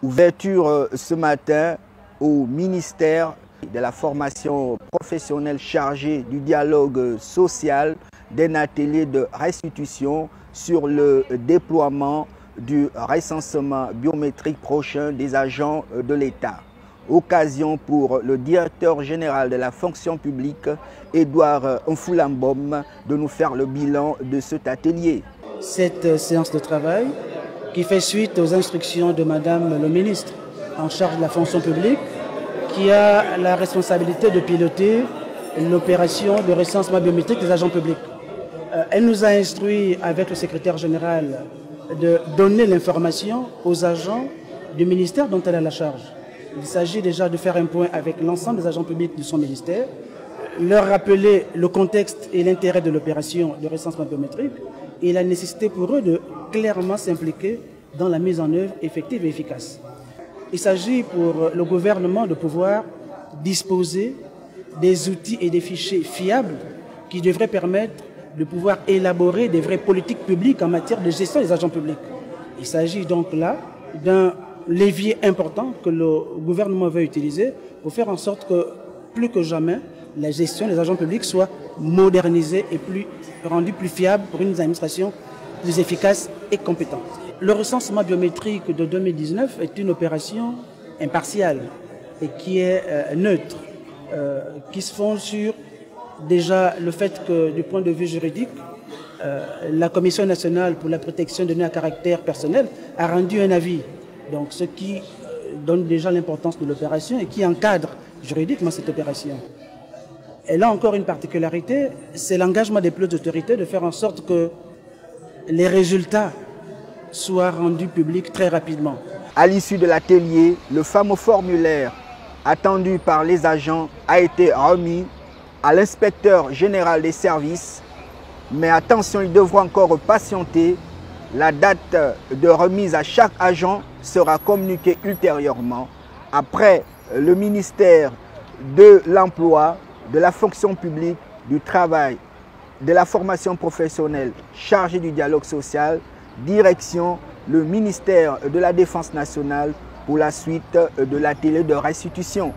Ouverture ce matin au ministère de la formation professionnelle chargé du dialogue social d'un atelier de restitution sur le déploiement du recensement biométrique prochain des agents de l'État. Occasion pour le directeur général de la fonction publique, Edouard Mfulambom, de nous faire le bilan de cet atelier. Cette séance de travail qui fait suite aux instructions de Madame le ministre en charge de la fonction publique, qui a la responsabilité de piloter l'opération de recensement biométrique des agents publics. Elle nous a instruit avec le secrétaire général de donner l'information aux agents du ministère dont elle a la charge. Il s'agit déjà de faire un point avec l'ensemble des agents publics de son ministère, leur rappeler le contexte et l'intérêt de l'opération de recensement biométrique et la nécessité pour eux de clairement s'impliquer dans la mise en œuvre effective et efficace. Il s'agit pour le gouvernement de pouvoir disposer des outils et des fichiers fiables qui devraient permettre de pouvoir élaborer des vraies politiques publiques en matière de gestion des agents publics. Il s'agit donc là d'un levier important que le gouvernement veut utiliser pour faire en sorte que, plus que jamais, la gestion des agents publics soit modernisée et rendue plus fiable pour une administration plus efficace et compétente. Le recensement biométrique de 2019 est une opération impartiale et qui est neutre, qui se fonde sur déjà le fait que, du point de vue juridique, la Commission nationale pour la protection des données à caractère personnel a rendu un avis. Donc, ce qui donne déjà l'importance de l'opération et qui encadre juridiquement cette opération. Elle a encore une particularité, c'est l'engagement des plus d'autorités de faire en sorte que les résultats soient rendus publics très rapidement. À l'issue de l'atelier, le fameux formulaire attendu par les agents a été remis à l'inspecteur général des services. Mais attention, ils devront encore patienter. La date de remise à chaque agent sera communiquée ultérieurement. Après, le ministère de l'Emploi, de la fonction publique, du travail, de la formation professionnelle chargé du dialogue social, direction le ministère de la Défense nationale pour la suite de l'atelier de restitution.